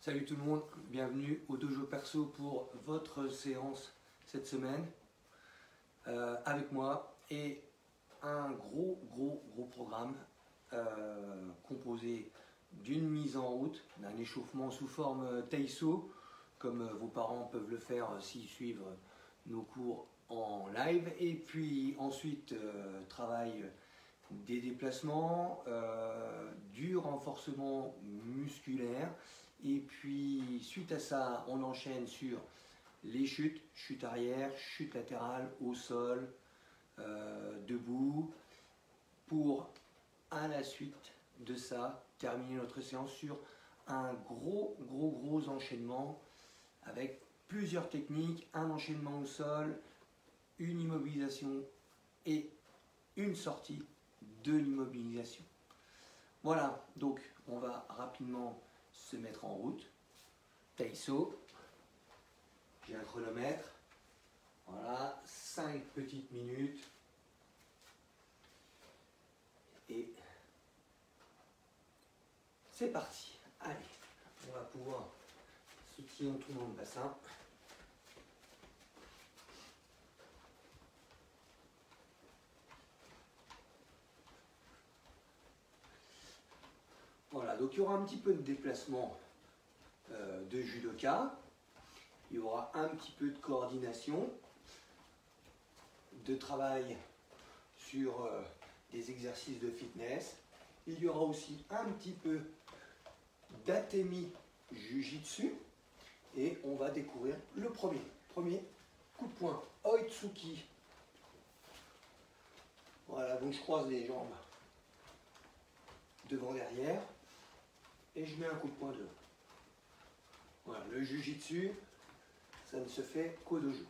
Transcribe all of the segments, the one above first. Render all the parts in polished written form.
Salut tout le monde, bienvenue au Dojo Perso pour votre séance cette semaine avec moi et un gros programme composé d'une mise en route, d'un échauffement sous forme Taiso comme vos parents peuvent le faire s'ils suivent nos cours en live, et puis ensuite travail des déplacements, du renforcement musculaire. Et puis suite à ça, on enchaîne sur les chutes, chute arrière, chute latérale, au sol, debout, pour à la suite de ça, terminer notre séance sur un gros enchaînement avec plusieurs techniques, un enchaînement au sol, une immobilisation et une sortie de l'immobilisation. Voilà, donc on va rapidement se mettre en route. Taiso, j'ai un chronomètre, voilà, 5 petites minutes, et c'est parti. Allez, on va pouvoir soutenir en tournant le bassin. Voilà, donc il y aura un petit peu de déplacement de judoka, il y aura un petit peu de coordination, de travail sur des exercices de fitness. Il y aura aussi un petit peu d'atemi jujitsu, et on va découvrir le premier coup de poing Oitsuki. Voilà, donc je croise les jambes devant derrière et je mets un coup de poing devant. Voilà, le jujitsu, ça ne se fait qu'au dojo.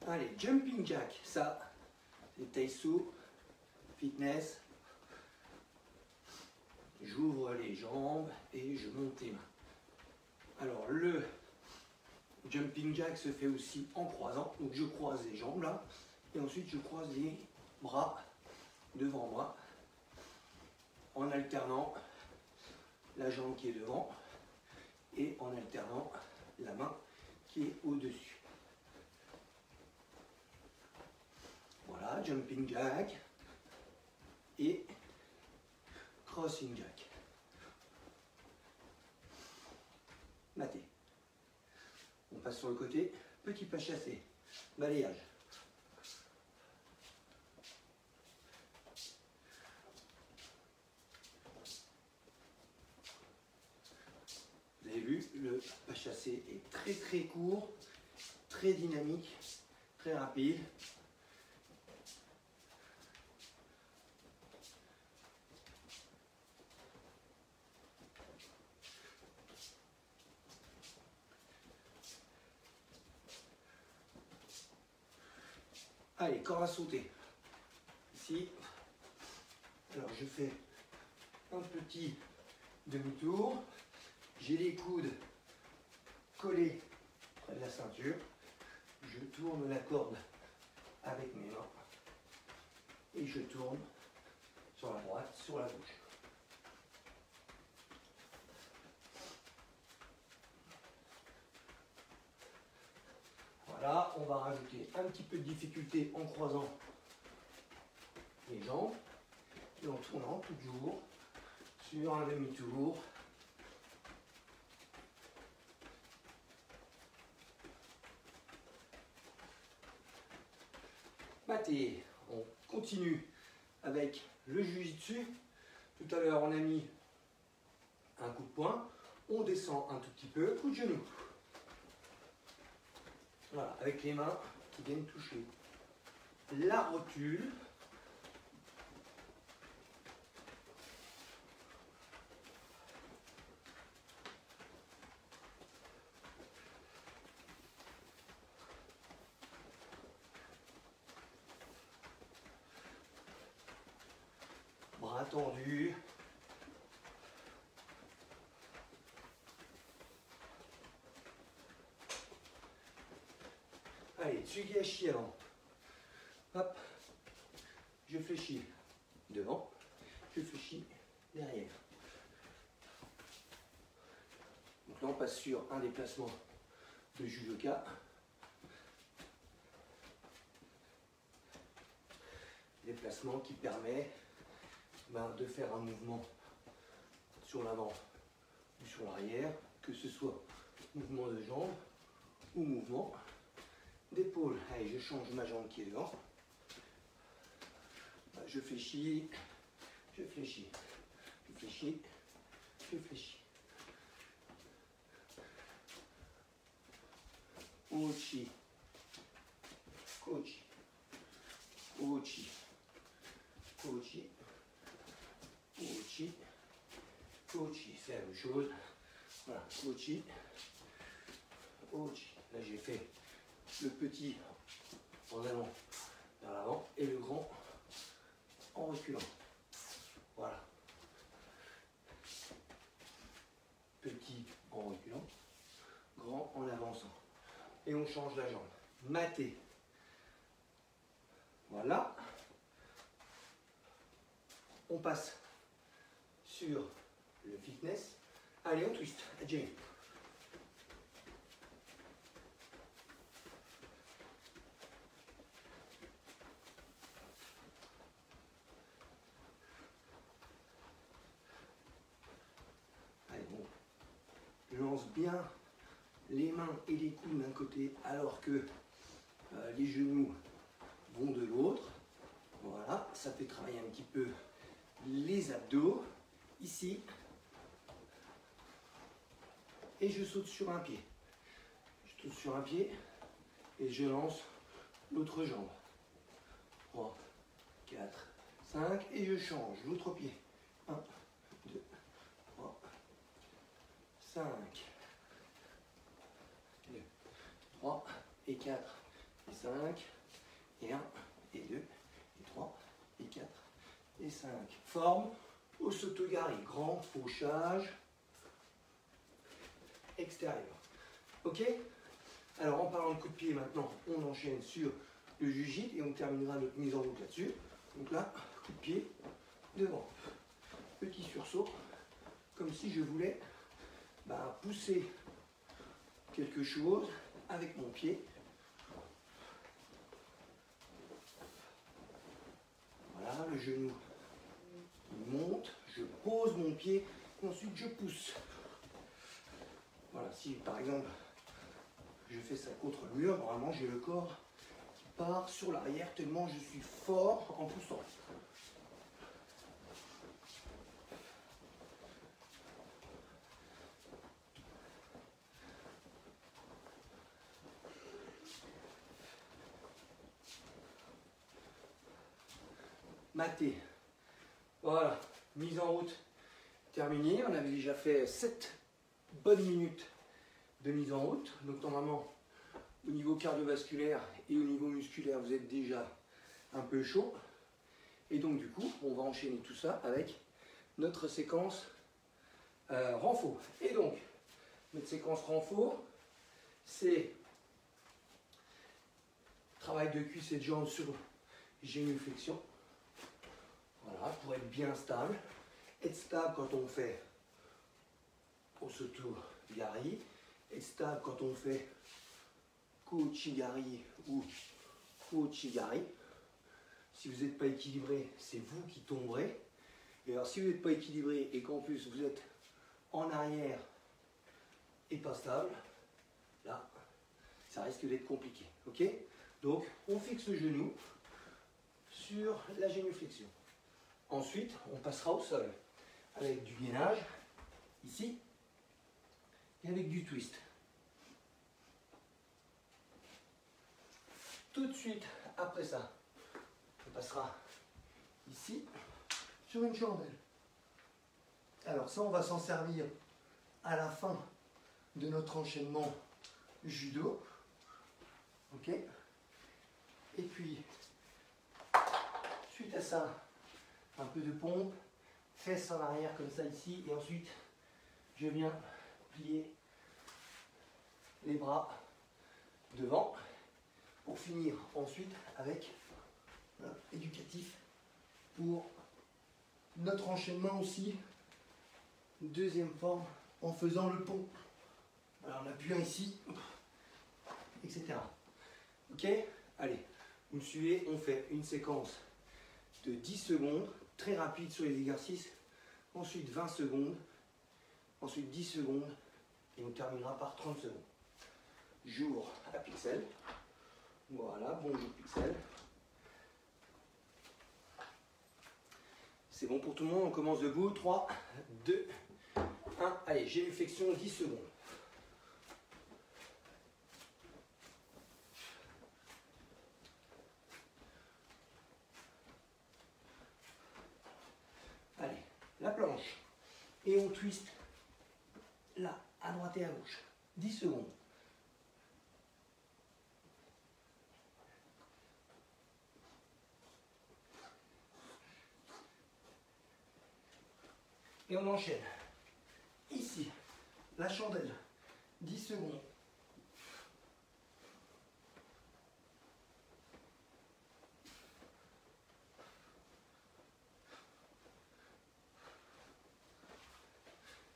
Allez, jumping jack, ça c'est Taiso, fitness. J'ouvre les jambes et je monte les mains. Alors le jumping jack se fait aussi en croisant, donc je croise les jambes là, et ensuite je croise les bras devant moi, en alternant la jambe qui est devant et en alternant la main qui est au-dessus. Voilà, jumping jack et crossing jack. Maté. On passe sur le côté, petit pas chassé, balayage. Vous avez vu, le pas chassé est très court, très dynamique, très rapide. Allez, corde à sauter. Ici, alors je fais un petit demi-tour. J'ai les coudes collés près de la ceinture. Je tourne la corde avec mes mains et je tourne sur la droite, sur la gauche. Voilà, on va rajouter un petit peu de difficulté en croisant les jambes et en tournant toujours sur un demi-tour. Maté, on continue avec le jujitsu. Tout à l'heure, on a mis un coup de poing, on descend un tout petit peu, coup de genou. Voilà, avec les mains qui viennent toucher la rotule. Bras tendus. Allez, Tsugi Hachi avant. Hop, je fléchis devant, je fléchis derrière. Donc là on passe sur un déplacement de judoka. Déplacement qui permet de faire un mouvement sur l'avant ou sur l'arrière, que ce soit mouvement de jambe ou mouvement d'épaule. Allez, je change ma jambe qui est devant. Je fléchis, je fléchis, je fléchis, je fléchis. Uchi, kochi, uchi, kochi, uchi, kochi. C'est la même chose. Voilà, kochi, uchi. Là j'ai fait le petit en allant vers l'avant et le grand en reculant. Voilà. Petit en reculant, grand en avançant. Et on change la jambe. Maté. Voilà. On passe sur le fitness. Allez, on twist. Adjane. Allez, on lance bien les mains et les coudes d'un côté alors que les genoux vont de l'autre. Voilà, ça fait travailler un petit peu les abdos. Ici. Et je saute sur un pied. Je saute sur un pied et je lance l'autre jambe. 3, 4, 5 et je change l'autre pied. 1, 2, 3, 5. 3 et 4 et 5 et 1 et 2 et 3 et 4 et 5. Forme au sotogari, grand fauchage extérieur. Ok? Alors en parlant de coup de pied maintenant, on enchaîne sur le jiu-jitsu et on terminera notre mise en route là-dessus. Donc là, coup de pied devant. Petit sursaut, comme si je voulais pousser quelque chose avec mon pied. Voilà, le genou monte, je pose mon pied, ensuite je pousse. Voilà, si par exemple je fais ça contre le mur, normalement j'ai le corps qui part sur l'arrière tellement je suis fort en poussant. Maté. Voilà, mise en route terminée. On avait déjà fait 7 bonnes minutes de mise en route. Donc normalement, au niveau cardiovasculaire et au niveau musculaire, vous êtes déjà un peu chaud. Et donc du coup, on va enchaîner tout ça avec notre séquence renfort. Et donc, notre séquence renfort, c'est travail de cuisse et de jambes sur génuflexion. Voilà, pour être bien stable. Être stable quand on fait Osoto-gari. Être stable quand on fait Kochi-gari ou Kochi-gari. Si vous n'êtes pas équilibré, c'est vous qui tomberez. Et alors si vous n'êtes pas équilibré et qu'en plus vous êtes en arrière et pas stable, là, ça risque d'être compliqué. Ok? Donc, on fixe le genou sur la génuflexion. Ensuite, on passera au sol avec du gainage, ici, et avec du twist. Tout de suite après ça, on passera ici sur une chandelle. Alors ça, on va s'en servir à la fin de notre enchaînement judo. Ok? Et puis, suite à ça, un peu de pompe, fesses en arrière comme ça ici, et ensuite je viens plier les bras devant pour finir ensuite avec éducatif pour notre enchaînement aussi. Deuxième forme, en faisant le pont. Alors en appuyant ici, etc. Ok? Allez, vous me suivez, on fait une séquence de 10 secondes, très rapide sur les exercices. Ensuite 20 secondes, ensuite 10 secondes, et on terminera par 30 secondes. Jour à pixel. Voilà, bonjour pixel. C'est bon pour tout le monde, on commence debout. 3, 2, 1. Allez, génuflexion, 10 secondes. Allez, la planche. Et on twist là, à droite et à gauche. 10 secondes. Et on enchaîne. Ici, la chandelle. 10 secondes.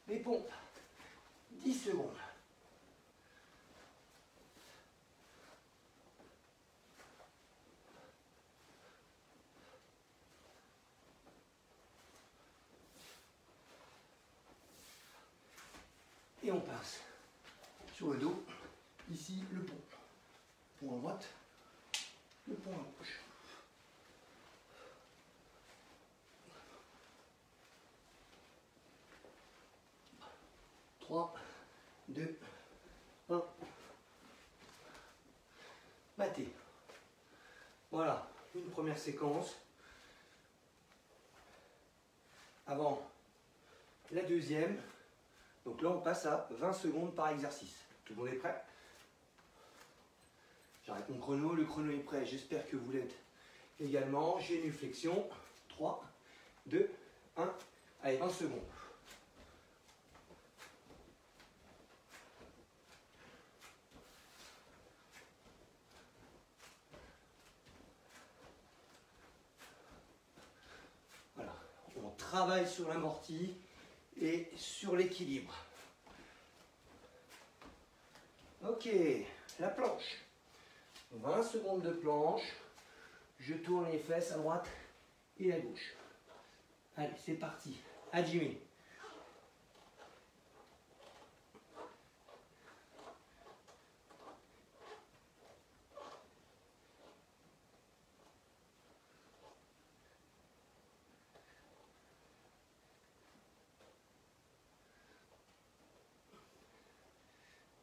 Les pompes. 10 secondes. Et on passe sur le dos. Ici, le pont. Pont à droite, le pont à gauche. Trois, 2, 1. Maté. Voilà, une première séquence. Avant la deuxième. Donc là, on passe à 20 secondes par exercice. Tout le monde est prêt? J'arrête mon chrono, le chrono est prêt. J'espère que vous l'êtes également. Génuflexion. 3, 2, 1. Allez, 20 secondes. Voilà, on travaille sur l'amorti et sur l'équilibre. Ok, la planche. 20 secondes de planche. Je tourne les fesses à droite et à gauche. Allez, c'est parti. Hajime.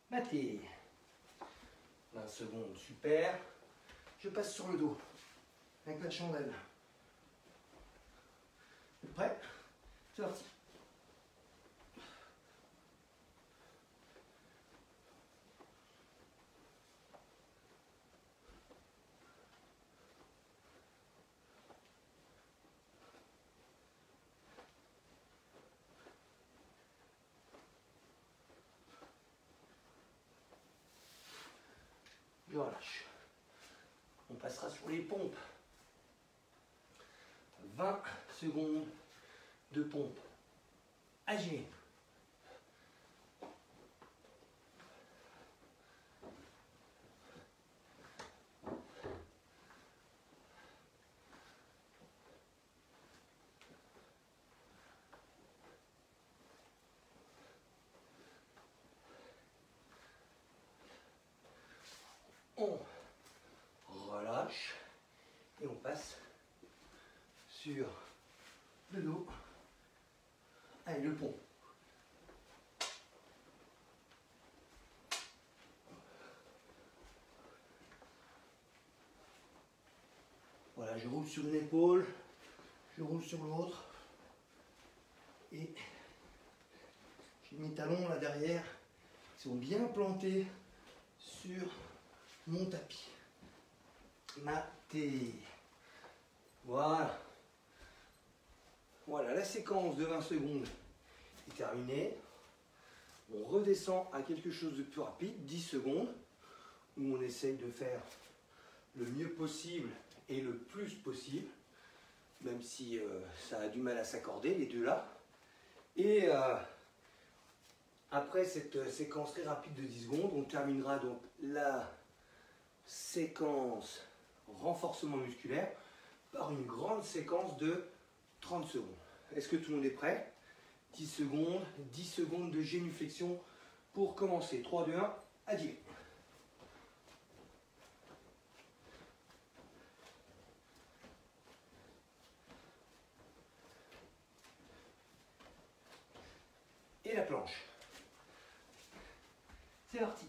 Maté. 20 secondes, super. Je passe sur le dos avec la chandelle. Prêt? C'est parti. Je relâche. On passera sur les pompes. 20 secondes de pompe. Agir. On relâche et on passe sur le dos. Allez, le pont. Voilà, je roule sur une épaule, je roule sur l'autre et j'ai mes talons là derrière qui sont bien plantés sur mon tapis. Maté. Voilà. Voilà, la séquence de 20 secondes est terminée. On redescend à quelque chose de plus rapide, 10 secondes, où on essaye de faire le mieux possible et le plus possible. même si ça a du mal à s'accorder, les deux là. Et après cette séquence très rapide de 10 secondes, on terminera donc la séquence renforcement musculaire par une grande séquence de 30 secondes. Est-ce que tout le monde est prêt? 10 secondes de génuflexion pour commencer. 3, 2, 1, adieu. Et la planche. C'est parti.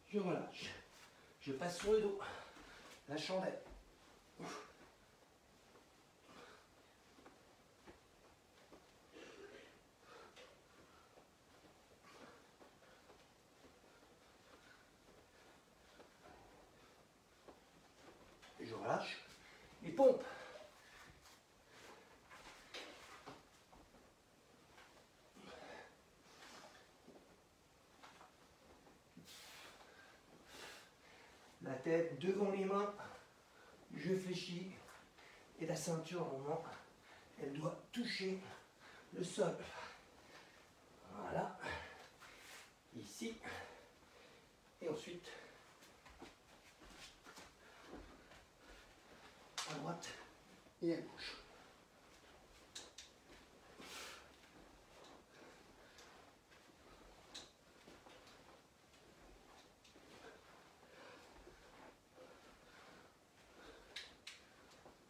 Je relâche. Je passe sur le dos. La chandelle. Et je relâche. Et pompe. La tête devant les mains, je fléchis et la ceinture à un moment, elle doit toucher le sol. Voilà, ici, et ensuite à droite et à gauche.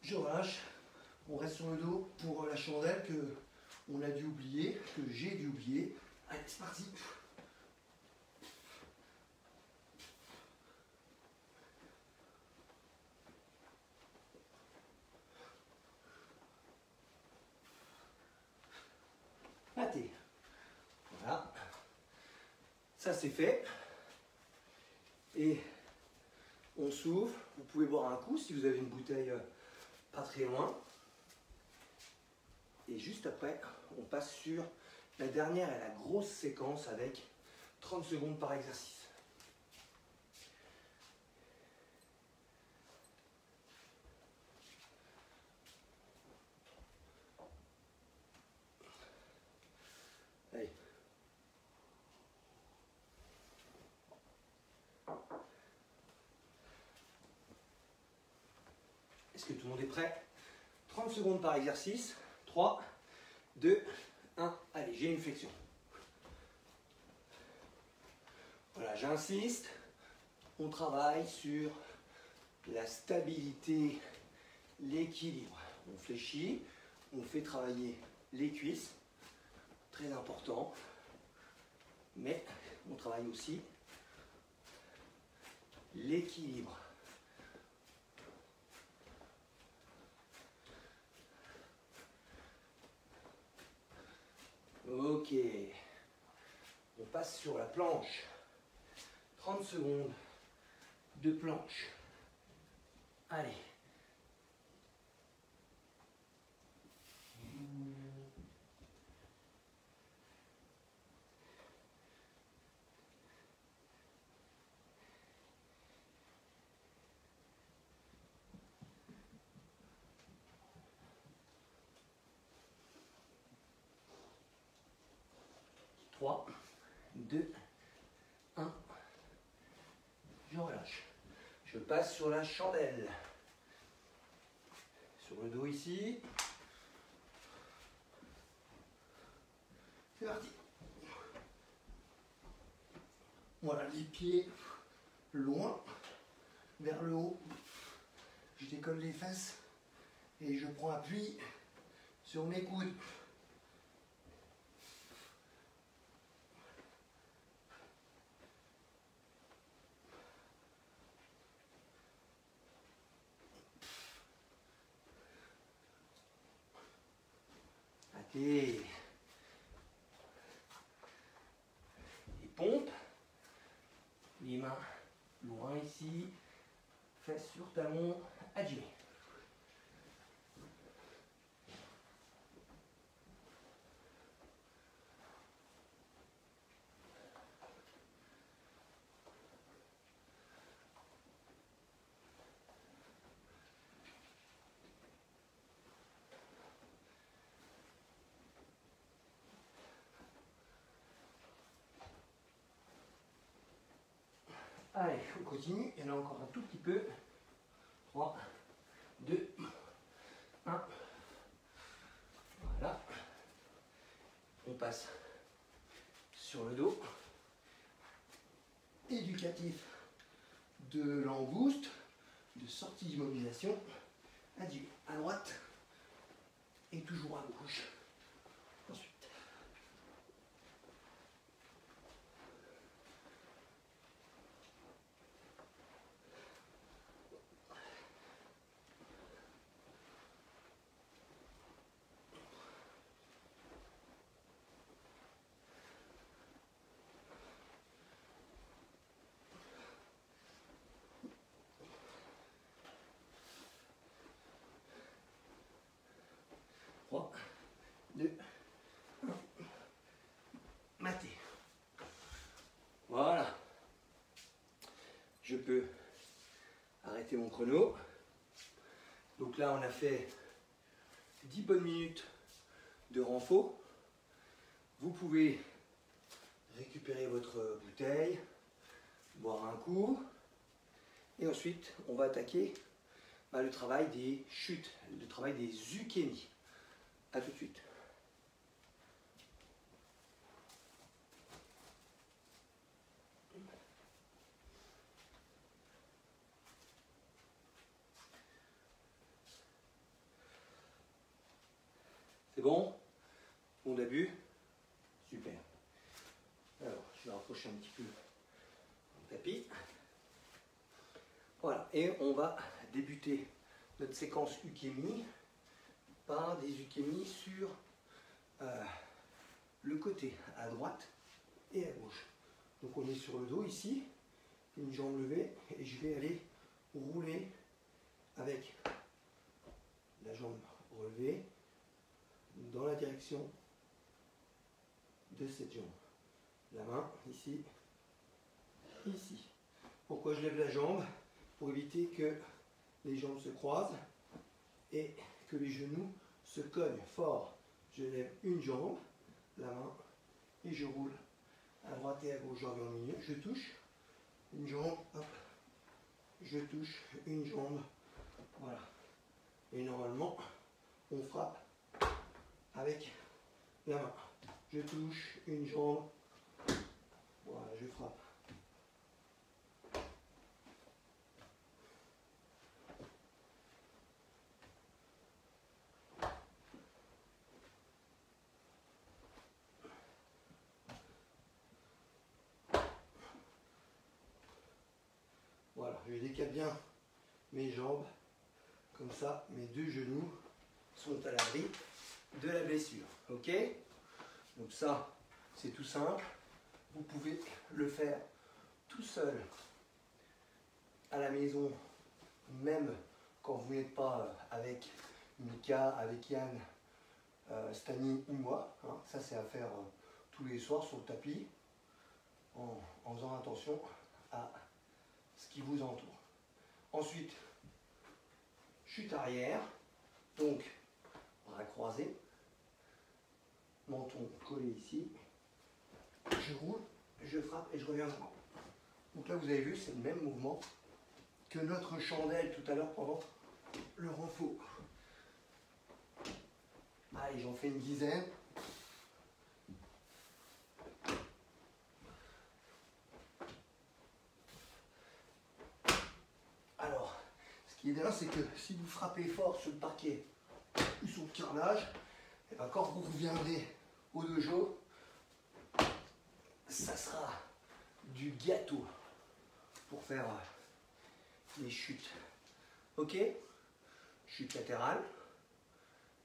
Je relâche, on reste sur le dos pour la chandelle que on a dû oublier, que j'ai dû oublier. Allez, c'est parti. Pâté. Voilà. Ça c'est fait. Et on s'ouvre. Vous pouvez boire un coup si vous avez une bouteille pas très loin. Et juste après, on passe sur la dernière et la grosse séquence avec 30 secondes par exercice. Allez. Est-ce que tout le monde est prêt? 30 secondes par exercice. 3, 2, 1. Allez, j'ai une flexion. Voilà, j'insiste. On travaille sur la stabilité, l'équilibre. On fléchit, on fait travailler les cuisses. Très important. Mais on travaille aussi l'équilibre. Ok, on passe sur la planche. 30 secondes de planche. Allez. Trois, 2, 1. Je relâche. Je passe sur la chandelle. Sur le dos ici. C'est parti. Voilà, les pieds loin, vers le haut. Je décolle les fesses et je prends appui sur mes coudes. Et pompe, les mains loin ici, fesses sur talon, agilé. Allez, on continue. Il y en a encore un tout petit peu. 3, 2, 1. Voilà. On passe sur le dos. Éducatif de langouste, de sortie d'immobilisation. Adieu. À droite et toujours à gauche. Ensuite. Trois, deux, un. Maté. Voilà. Je peux arrêter mon chrono. Donc là, on a fait 10 bonnes minutes de renfort. Vous pouvez récupérer votre bouteille, boire un coup. Et ensuite, on va attaquer le travail des chutes, le travail des ukemi. A tout de suite. C'est bon? Bon début? Super. Alors, je vais rapprocher un petit peu le tapis. Voilà, et on va débuter notre séquence ukemi par des ukemi sur le côté, à droite et à gauche. Donc on est sur le dos ici, une jambe levée, et je vais aller rouler avec la jambe relevée dans la direction de cette jambe. La main ici, ici. Pourquoi je lève la jambe? Pour éviter que les jambes se croisent et que les genoux se cognent fort. Je lève une jambe, la main, et je roule à droite et à gauche. Je reviens au milieu, je touche une jambe, hop, je touche une jambe, voilà. Et normalement, on frappe avec la main. Je touche une jambe, voilà, je frappe. Voilà, je décale bien mes jambes, comme ça mes deux genoux sont à l'abri de la blessure. Ok? Donc ça, c'est tout simple. Vous pouvez le faire tout seul à la maison, même quand vous n'êtes pas avec Mika, avec Yann, Stani ou moi. Hein. Ça, c'est à faire tous les soirs sur le tapis, en faisant attention à ce qui vous entoure. Ensuite, chute arrière, donc bras croisés, menton collé ici, je roule, je frappe et je reviens devant. Donc là, vous avez vu, c'est le même mouvement que notre chandelle tout à l'heure pendant le renfort. Allez, j'en fais une dizaine. Alors, ce qui est bien, c'est que si vous frappez fort sur le parquet ou sur le carrelage, et bien quand vous reviendrez au dojo, ça sera du gâteau pour faire les chutes. Ok? Chute latérale,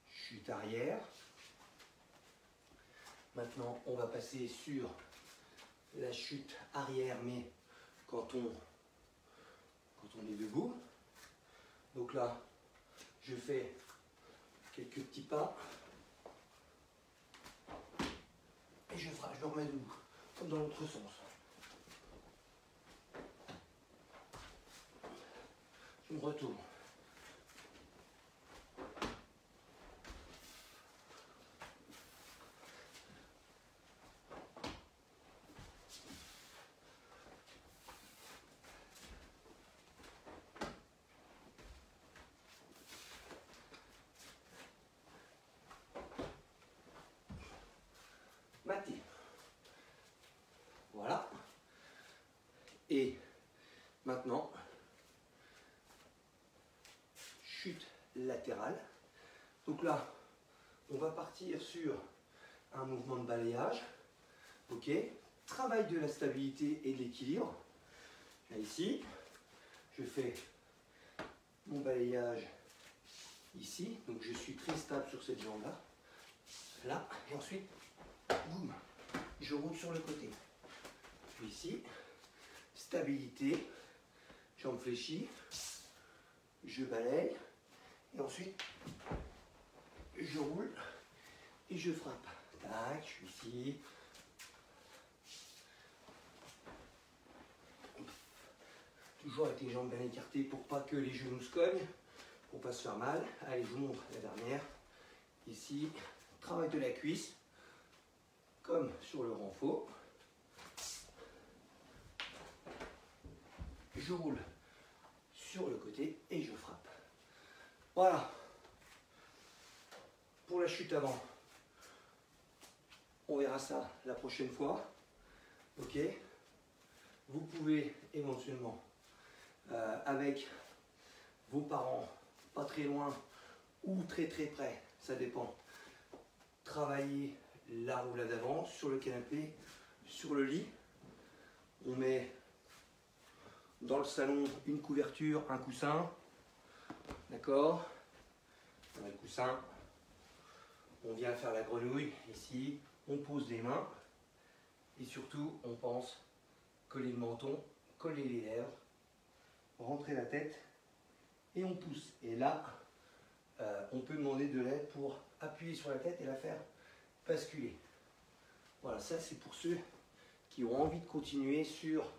chute arrière. Maintenant, on va passer sur la chute arrière, mais quand on est debout. Donc là, je fais quelques petits pas et je me remets debout, comme dans l'autre sens. Je me retourne. Et maintenant, chute latérale. Donc là, on va partir sur un mouvement de balayage. Ok. Travail de la stabilité et de l'équilibre. Ici, je fais mon balayage ici. Donc je suis très stable sur cette jambe-là. Là, et ensuite, boum, je roule sur le côté. Puis ici, stabilité, jambe fléchie, je balaye, et ensuite, je roule et je frappe. Tac, je suis ici. Toujours avec les jambes bien écartées pour pas que les genoux se cognent, pour pas se faire mal. Allez, je vous montre la dernière. Ici, travail de la cuisse, comme sur le renfort. Je roule sur le côté et je frappe. Voilà. Pour la chute avant, on verra ça la prochaine fois. Ok. Vous pouvez éventuellement, avec vos parents, pas très loin ou très près, ça dépend, travailler la roulade avant sur le canapé, sur le lit. On met dans le salon une couverture, un coussin. D'accord? On met le coussin. On vient faire la grenouille ici. On pose les mains. Et surtout, on pense coller le menton, coller les lèvres, rentrer la tête et on pousse. Et là, on peut demander de l'aide pour appuyer sur la tête et la faire basculer. Voilà, ça c'est pour ceux qui ont envie de continuer sur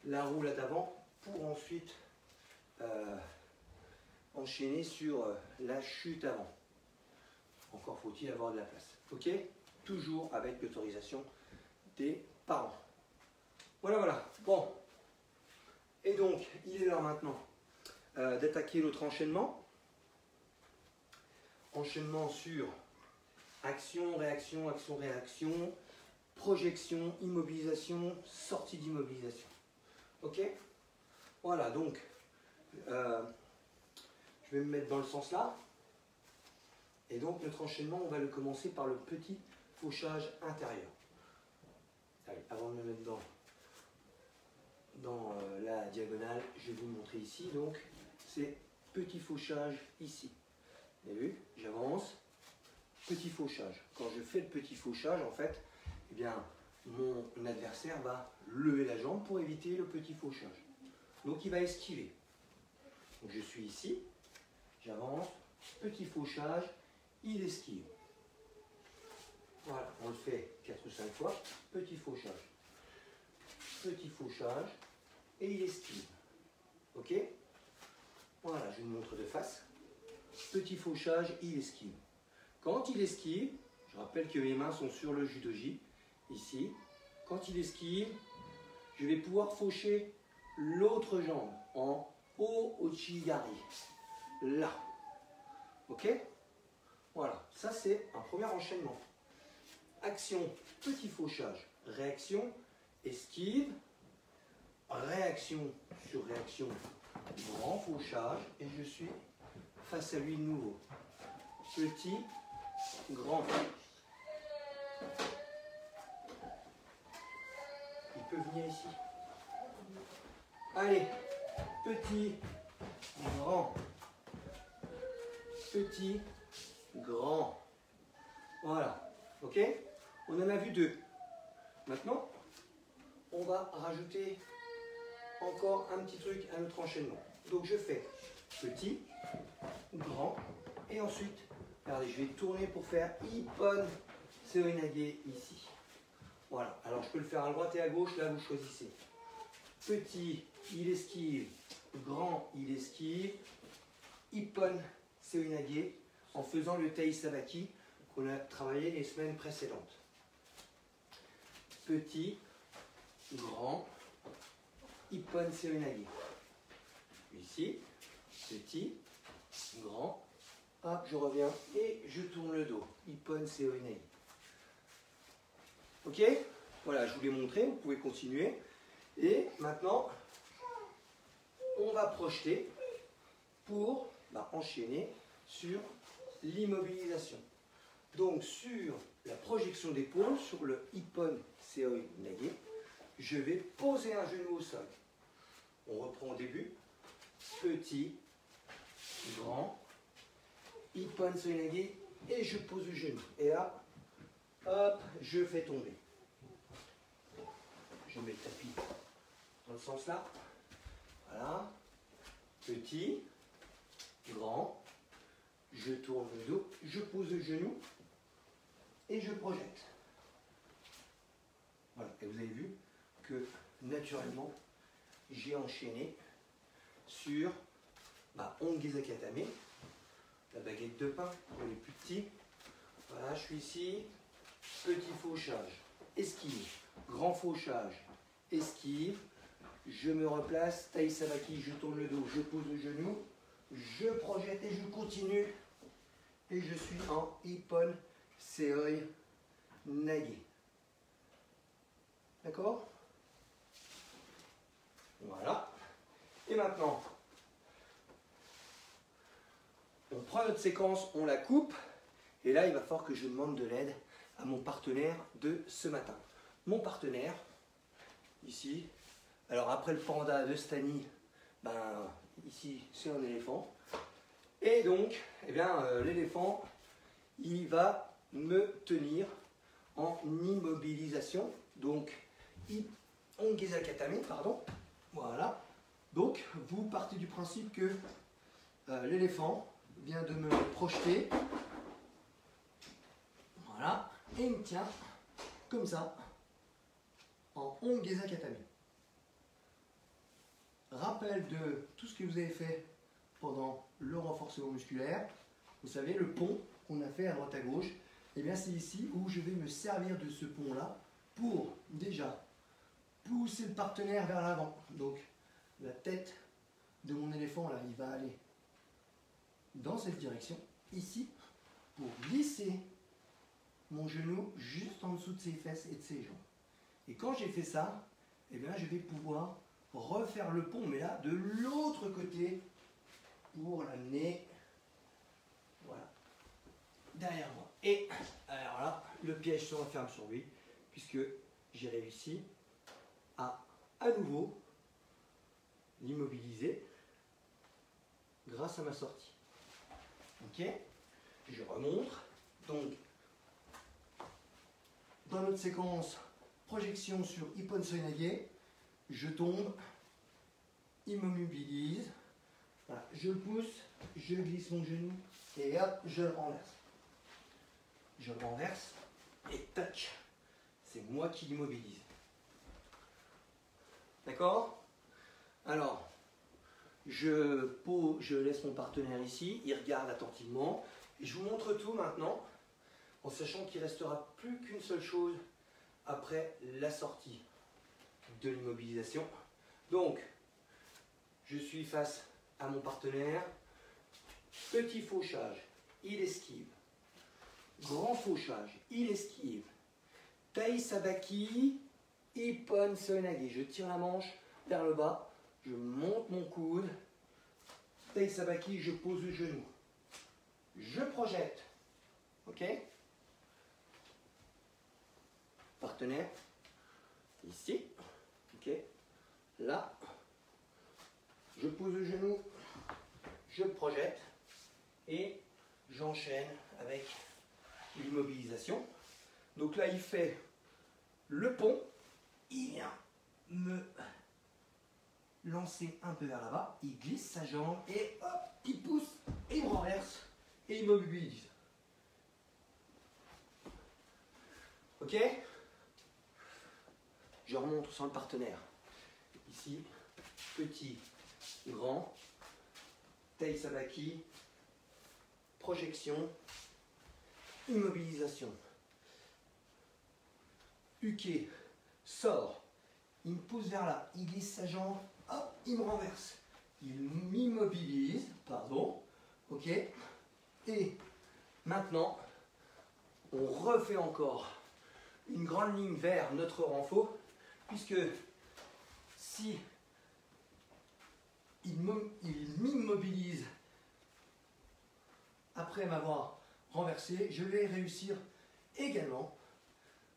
la roulade avant pour ensuite enchaîner sur la chute avant. Encore faut-il avoir de la place. Ok? Toujours avec l'autorisation des parents. Voilà, voilà. Bon. Et donc, il est l'heure maintenant d'attaquer notre enchaînement. Enchaînement sur action, réaction, action, réaction, projection, immobilisation, sortie d'immobilisation. Ok? Voilà, donc, je vais me mettre dans le sens là. Et donc, notre enchaînement, on va le commencer par le petit fauchage intérieur. Allez, avant de me mettre dans la diagonale, je vais vous le montrer ici. Donc, c'est petit fauchage ici. Vous avez vu? J'avance. Petit fauchage. Quand je fais le petit fauchage, en fait, eh bien, mon adversaire va lever la jambe pour éviter le petit fauchage. Donc, il va esquiver. Donc, je suis ici. J'avance. Petit fauchage. Il esquive. Voilà, on le fait 4 ou 5 fois. Petit fauchage. Petit fauchage. Et il esquive. Ok? Voilà, je vous montre de face. Petit fauchage, il esquive. Quand il esquive, je rappelle que mes mains sont sur le judogi, ici. Quand il esquive, je vais pouvoir faucher l'autre jambe en O-Ochigari. Là. Ok? Voilà, ça c'est un premier enchaînement. Action, petit fauchage. Réaction, esquive. Réaction sur réaction, grand fauchage. Et je suis face à lui de nouveau. Petit, grand. Il peut venir ici. Allez, petit, grand. Petit, grand. Voilà. Ok? On en a vu 2. Maintenant, on va rajouter encore un petit truc à notre enchaînement. Donc je fais petit, grand, et ensuite, regardez, je vais tourner pour faire Ippon Seoinage ici. Voilà, alors je peux le faire à droite et à gauche, là vous choisissez. Petit, il esquive, grand, il esquive, Ippon Seoinage, en faisant le Tai Sabaki qu'on a travaillé les semaines précédentes. Petit, grand, Ippon Seoinage. Ici, petit, grand, hop, je reviens et je tourne le dos. Ippon Seoinage. Ok? Voilà, je vous l'ai montré, vous pouvez continuer. Et maintenant, on va projeter pour enchaîner sur l'immobilisation. Donc sur la projection d'épaule, sur le Ippon Seoi Nage, je vais poser un genou au sol. On reprend au début. Petit, grand, Ippon Seoi Nage, et je pose le genou. Et là, hop, je fais tomber. Je mets le tapis dans le sens là. Voilà. Petit, grand, je tourne le dos, je pose le genou et je projette. Voilà. Et vous avez vu que naturellement, j'ai enchaîné sur Ongeza Katame, la baguette de pain pour les plus petits. Voilà, je suis ici. Petit fauchage, esquive, grand fauchage, esquive. Je me replace, Tai Sabaki, je tourne le dos, je pose le genou, je projette et je continue. Et je suis en Ippon Seoi Nage. D'accord? Voilà. Et maintenant, on prend notre séquence, on la coupe. Et là, il va falloir que je demande de l'aide à mon partenaire de ce matin. Mon partenaire, ici, alors après le panda de Stani, ici c'est un éléphant. Et donc, l'éléphant, il va me tenir en immobilisation. Donc, Ongeza Katame, pardon. Voilà. Donc, vous partez du principe que l'éléphant vient de me projeter. Voilà. Et il me tient comme ça en Ongeza Katame. Rappel de tout ce que vous avez fait pendant le renforcement musculaire. Vous savez, le pont qu'on a fait à droite à gauche, et bien c'est ici où je vais me servir de ce pont-là pour déjà pousser le partenaire vers l'avant. Donc la tête de mon éléphant là, il va aller dans cette direction, ici, pour glisser mon genou juste en dessous de ses fesses et de ses jambes. Et quand j'ai fait ça, eh bien, je vais pouvoir refaire le pont, mais là, de l'autre côté, pour l'amener, voilà, derrière moi. Et alors là, le piège se referme sur lui, puisque j'ai réussi à nouveau l'immobiliser grâce à ma sortie. Ok? Je remonte. Donc, dans notre séquence projection sur Ippon Seoi Nage, je tombe, il m'immobilise, voilà, je le pousse, je glisse mon genou et hop, je le renverse. Je le renverse et tac, c'est moi qui l'immobilise. D'accord? Alors, je laisse mon partenaire ici, il regarde attentivement et je vous montre tout maintenant en sachant qu'il ne restera plus qu'une seule chose après la sortie de l'immobilisation. Donc, je suis face à mon partenaire. Petit fauchage, il esquive. Grand fauchage, il esquive. Tai Sabaki, Ippon Seoi Nage. Je tire la manche vers le bas, je monte mon coude. Tai Sabaki, je pose le genou. Je projette. Ok? Partenaire, ici. Ok? Là, je pose le genou, je projette et j'enchaîne avec l'immobilisation. Donc là, il fait le pont, il vient me lancer un peu vers là-bas, il glisse sa jambe et hop, il pousse et il renverse et il mobilise. Ok? Je remonte sans le partenaire. Ici, petit, grand, Tai Sabaki, projection, immobilisation. Uke sort, il me pousse vers là, il glisse sa jambe, hop, il me renverse. Il m'immobilise, pardon, ok. Et maintenant, on refait encore une grande ligne vers notre renfort, puisque si il m'immobilise après m'avoir renversé, je vais réussir également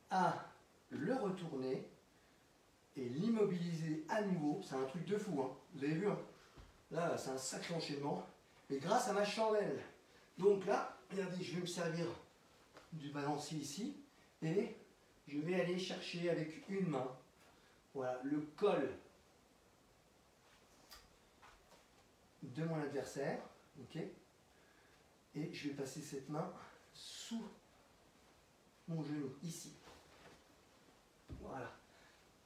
à le retourner et l'immobiliser à nouveau. C'est un truc de fou, hein. Vous avez vu, hein. Là, c'est un sacré enchaînement. Mais grâce à ma chandelle. Donc là, regardez, je vais me servir du balancier ici. Et je vais aller chercher avec une main, voilà, le col de mon adversaire. Ok. Et je vais passer cette main sous mon genou, ici. Voilà.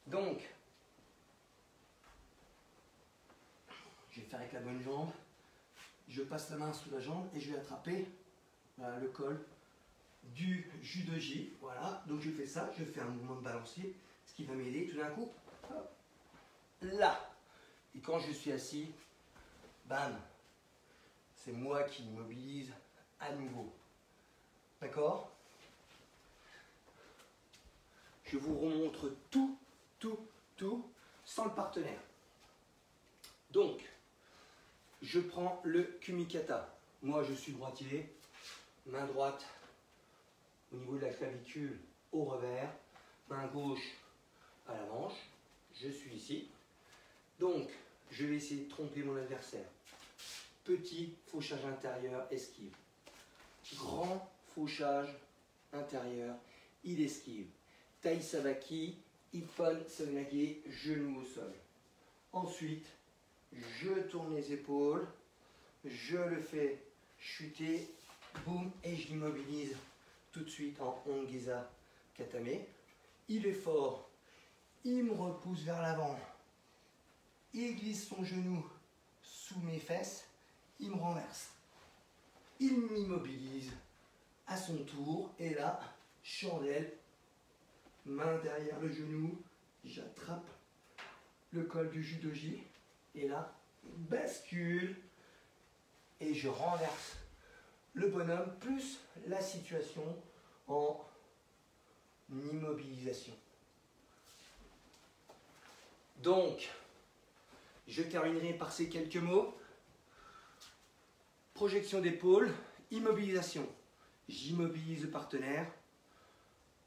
Donc, je vais faire avec la bonne jambe. Je passe la main sous la jambe et je vais attraper, voilà, le col du judogi. Voilà. Donc je fais ça, je fais un mouvement de balancier, ce qui va m'aider tout d'un coup. Hop, là. Et quand je suis assis, bam, c'est moi qui immobilise à nouveau. D'accord? Je vous remontre tout, sans le partenaire. Donc, je prends le kumikata. Moi, je suis droitier, main droite au niveau de la clavicule au revers, main gauche à la manche. Je suis ici. Donc, je vais essayer de tromper mon adversaire. Petit fauchage intérieur, esquive. Grand fauchage intérieur, il esquive. Tai Savaki, Ippon Sanage, genou au sol. Ensuite, je tourne les épaules, je le fais chuter, boum, et je l'immobilise tout de suite en Ongeza Katame. Il est fort, il me repousse vers l'avant, il glisse son genou sous mes fesses, il me renverse. Il m'immobilise à son tour, et là, chandelle, main derrière le genou, j'attrape le col du judogi, et là, bascule, et je renverse le bonhomme, plus la situation en immobilisation. Donc, je terminerai par ces quelques mots. Projection d'épaule, immobilisation. J'immobilise le partenaire.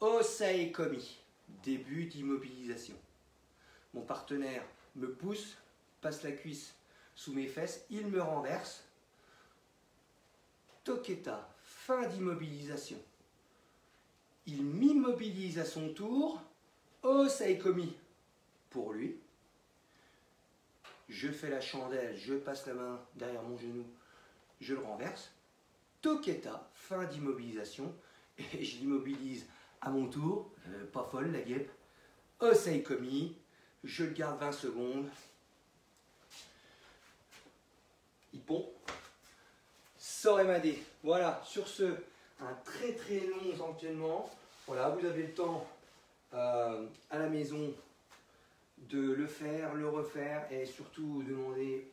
Osai komi, début d'immobilisation. Mon partenaire me pousse, passe la cuisse sous mes fesses, il me renverse. Toketa, fin d'immobilisation. Il m'immobilise à son tour. Osai komi pour lui. Je fais la chandelle, je passe la main derrière mon genou, je le renverse. Toketa, fin d'immobilisation. Et je l'immobilise à mon tour, pas folle la guêpe. Osei komi, je le garde 20 secondes. Ippon. Soremade. Voilà, sur ce, un très long entraînement. Voilà, vous avez le temps à la maison de le faire, le refaire et surtout demander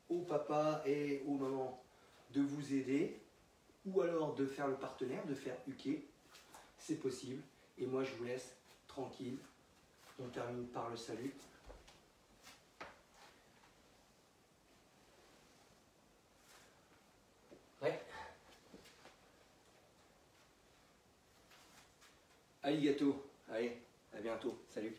au papa et aux mamans de vous aider ou alors de faire le partenaire, de faire uke. C'est possible. Et moi, je vous laisse tranquille. On termine par le salut. Ouais. Arigato. Allez, à bientôt. Salut.